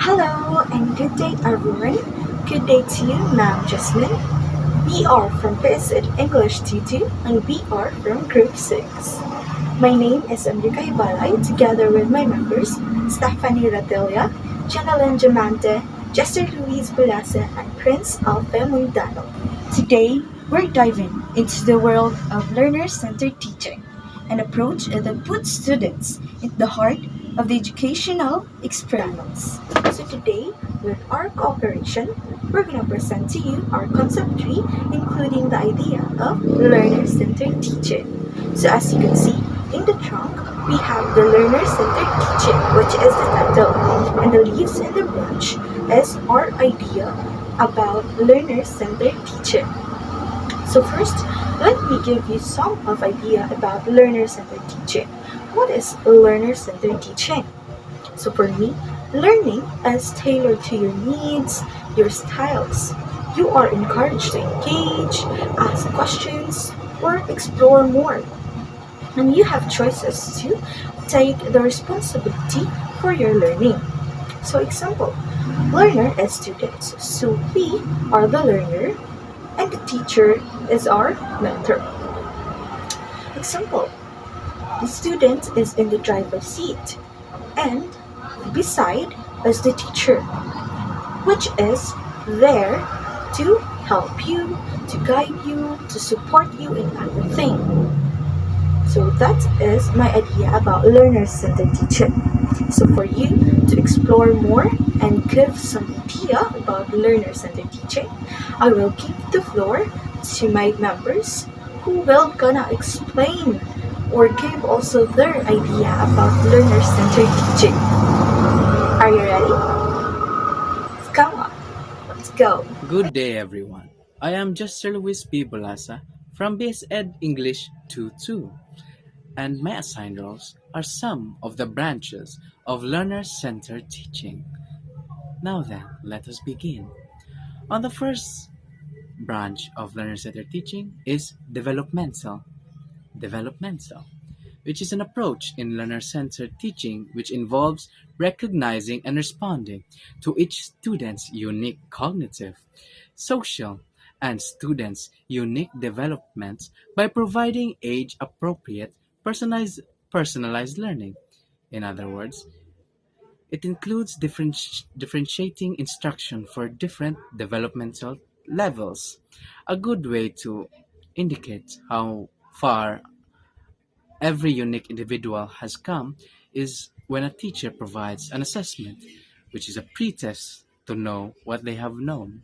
Hello and good day everyone. Good day to you, Ma'am Jasmine. We are from PSED English T2 and we are from Group 6. My name is Rica Hibalay together with my members Stefannie Ratilla, Diamante, Ghester Bulasa, and Prince Alfe Mondano. Today, we're diving into the world of learner-centered teaching, an approach that puts students at the heart of the educational experience. So today, with our cooperation, we're going to present to you our concept tree, including the idea of learner-centered teaching. So as you can see, in the trunk, we have the learner-centered teaching, which is the title, and the leaves and the branch is our idea about learner-centered teaching. So first, let me give you some of idea about learner-centered teaching. What is learner-centered teaching? So for me, learning is tailored to your needs, your styles. You are encouraged to engage, ask questions, or explore more. And you have choices to take the responsibility for your learning. So example, learner is students. So we are the learner and the teacher is our mentor. Example, the student is in the driver's seat and beside is the teacher, which is there to help you, to guide you, to support you in everything. So that is my idea about learner-centered teaching. So for you to explore more and give some idea about learner-centered teaching, I will give the floor to my members who will gonna explain or give also their idea about learner-centered teaching. Are you ready? Come on, let's go. Good day, everyone. I am Ghester Bulasa from BSED English 2 and my assigned roles are some of the branches of learner-centered teaching. Now then, let us begin. On the first branch of learner-centered teaching is developmental, which is an approach in learner-centered teaching which involves recognizing and responding to each student's unique cognitive, social, and students' unique developments by providing age-appropriate personalized learning. In other words, it includes differentiating instruction for different developmental levels. A good way to indicate how far every unique individual has come is when a teacher provides an assessment, which is a pretest to know what they have known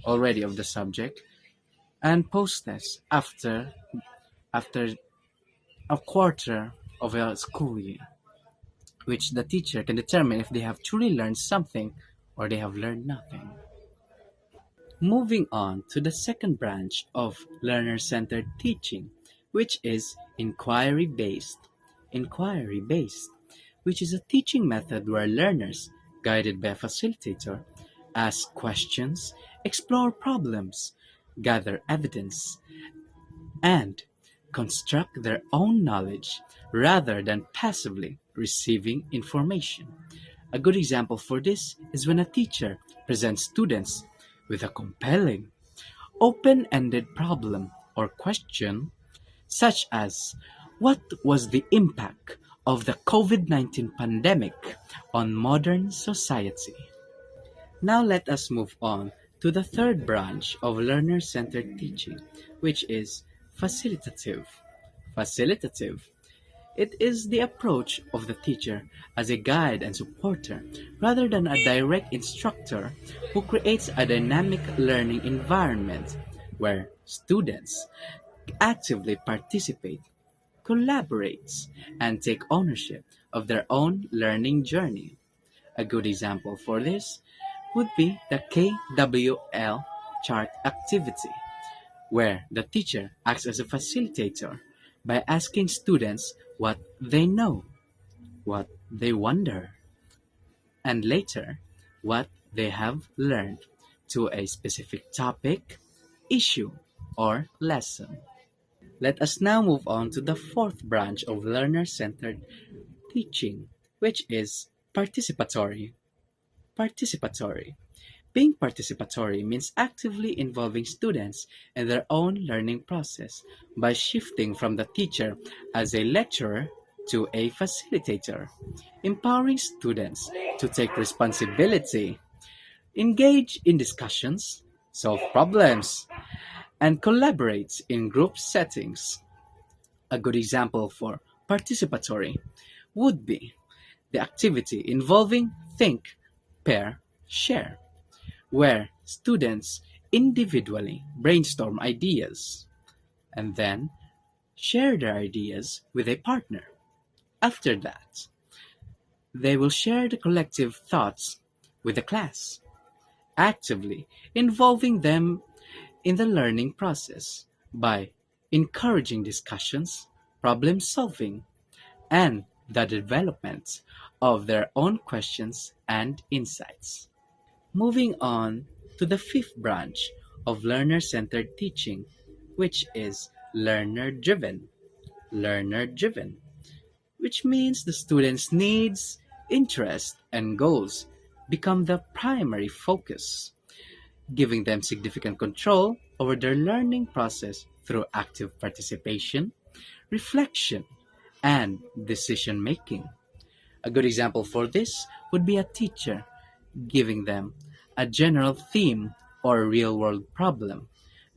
already of the subject, and post-test after a quarter of a school year, which the teacher can determine if they have truly learned something or they have learned nothing. Moving on to the second branch of learner-centered teaching, which is inquiry-based. Inquiry-based, which is a teaching method where learners, guided by a facilitator, ask questions, explore problems, gather evidence, and construct their own knowledge rather than passively receiving information. A good example for this is when a teacher presents students with a compelling, open ended problem or question, such as what was the impact of the COVID-19 pandemic on modern society? Now let us move on to the third branch of learner-centered teaching, which is facilitative. Facilitative. It is the approach of the teacher as a guide and supporter rather than a direct instructor who creates a dynamic learning environment where students actively participate, collaborate, and take ownership of their own learning journey. A good example for this would be the KWL chart activity, where the teacher acts as a facilitator by asking students what they know, what they wonder, and later what they have learned to a specific topic, issue, or lesson. Let us now move on to the fourth branch of learner centered teaching, which is participatory. participatory. Being participatory means actively involving students in their own learning process by shifting from the teacher as a lecturer to a facilitator, empowering students to take responsibility, engage in discussions, solve problems, and collaborate in group settings. A good example for participatory would be the activity involving think, pair, share, where students individually brainstorm ideas and then share their ideas with a partner. After that, they will share the collective thoughts with the class, actively involving them in the learning process by encouraging discussions, problem solving, and the development of their own questions and insights. Moving on to the fifth branch of learner centered teaching, which is learner driven. Learner driven, which means the student's needs, interests, and goals become the primary focus, giving them significant control over their learning process through active participation, reflection, and decision making. A good example for this would be a teacher giving them a general theme or real world problem,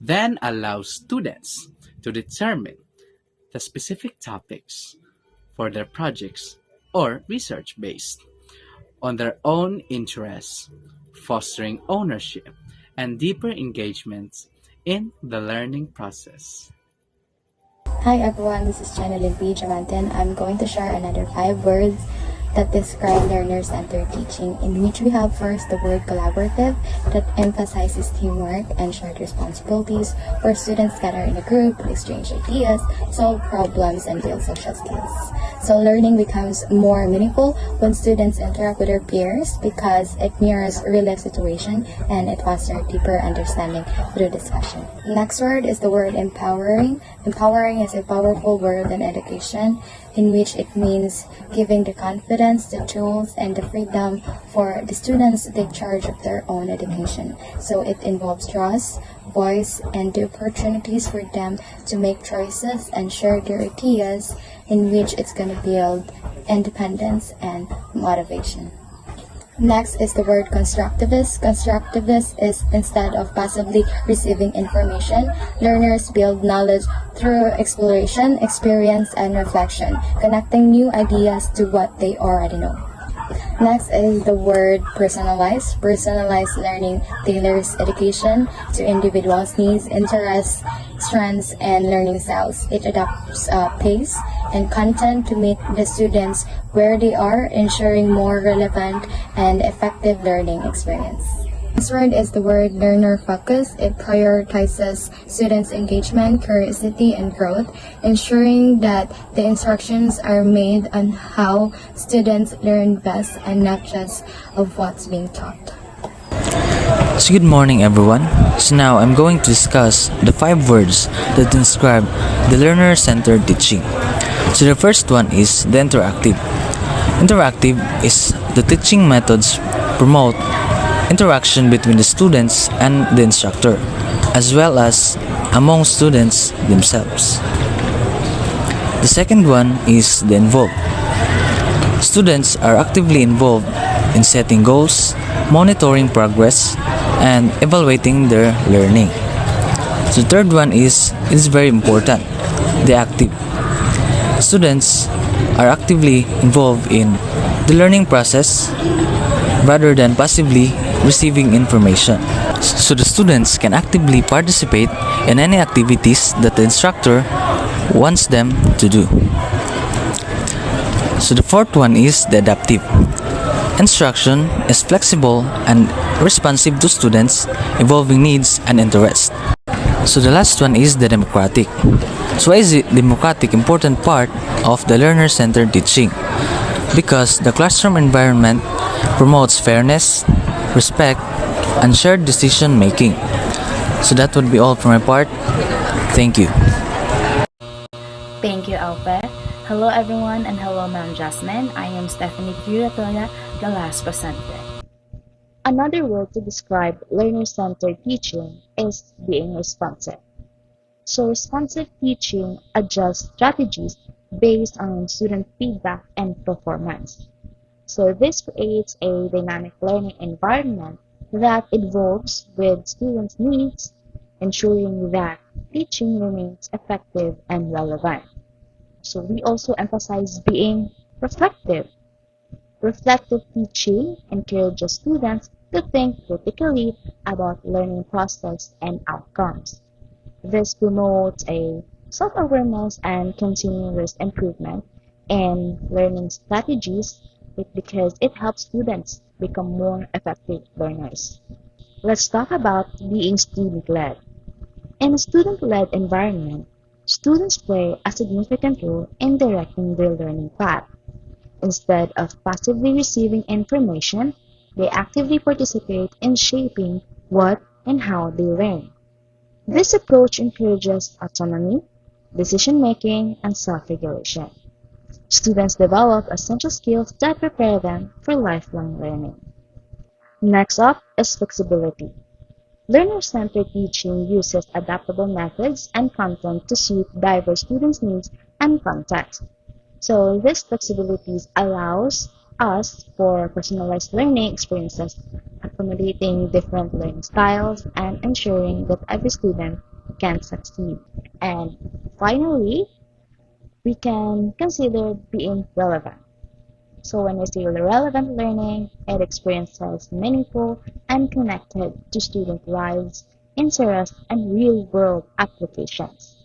then allows students to determine the specific topics for their projects or research based on their own interests, fostering ownership and deeper engagement in the learning process. Hi everyone, this is Channeling P. Diamante. I'm going to share another 5 words that describe learner-centered teaching, in which we have first the word collaborative, that emphasizes teamwork and shared responsibilities, where students gather in a group, exchange ideas, solve problems, and build social skills. So learning becomes more meaningful when students interact with their peers because it mirrors real-life situation and it fosters deeper understanding through discussion. Next word is the word empowering. Empowering is a powerful word in education, in which it means giving the confidence, the tools, and the freedom for the students to take charge of their own education. So it involves trust, voice, and the opportunities for them to make choices and share their ideas, in which it's going to build independence and motivation. Next is the word constructivist. Constructivist is instead of passively receiving information, learners build knowledge through exploration, experience, and reflection, connecting new ideas to what they already know. Next is the word personalized. Personalized learning tailors education to individuals' needs, interests, strengths, and learning styles. It adapts pace and content to meet the students where they are, ensuring more relevant and effective learning experience. Next word is the word learner focus. It prioritizes students' engagement, curiosity, and growth, ensuring that the instructions are made on how students learn best and not just of what's being taught. So good morning everyone. So now I'm going to discuss the 5 words that describe the learner-centered teaching. So the first one is the interactive. Interactive is the teaching methods promote interaction between the students and the instructor, as well as among students themselves. The second one is the involved. Students are actively involved in setting goals, monitoring progress, and evaluating their learning. So the third one is very important, the active. Students are actively involved in the learning process rather than passively receiving information. So the students can actively participate in any activities that the instructor wants them to do. So the fourth one is the adaptive. Instruction is flexible and responsive to students' evolving needs and interests. So the last one is the democratic. So why is it democratic important part of the learner-centered teaching? Because the classroom environment promotes fairness, respect, and shared decision making. So that would be all for my part. Thank you. Thank you, Alfe. Hello, everyone, and hello, Ma'am Jasmine. I am Stefannie Ratilla, the last presenter. Another word to describe learner-centered teaching is being responsive. So responsive teaching adjusts strategies based on student feedback and performance. So this creates a dynamic learning environment that evolves with students' needs, ensuring that teaching remains effective and relevant. So we also emphasize being reflective. Reflective teaching encourages students to think critically about learning process and outcomes. This promotes a self-awareness and continuous improvement in learning strategies because it helps students become more effective learners. Let's talk about being student-led. In a student-led environment, students play a significant role in directing their learning path. Instead of passively receiving information, they actively participate in shaping what and how they learn. This approach encourages autonomy, decision-making, and self-regulation. Students develop essential skills that prepare them for lifelong learning. Next up is flexibility. Learner-centered teaching uses adaptable methods and content to suit diverse students' needs and context. So this flexibility allows us for personalized learning experiences, accommodating different learning styles and ensuring that every student can succeed. And finally, we can consider being relevant. So when we say relevant learning, it experiences meaningful and connected to student lives, interests, and real-world applications.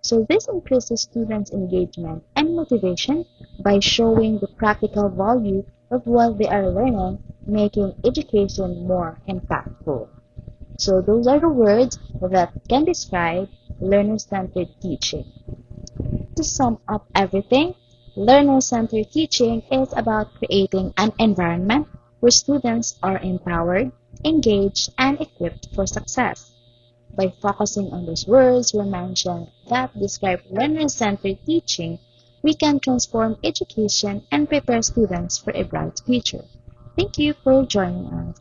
So this increases students' engagement and motivation by showing the practical value of what they are learning, making education more impactful. So those are the words that can describe learner-centered teaching. To sum up everything, learner-centered teaching is about creating an environment where students are empowered, engaged, and equipped for success. By focusing on those words we mentioned that describe learner-centered teaching, we can transform education and prepare students for a bright future. Thank you for joining us.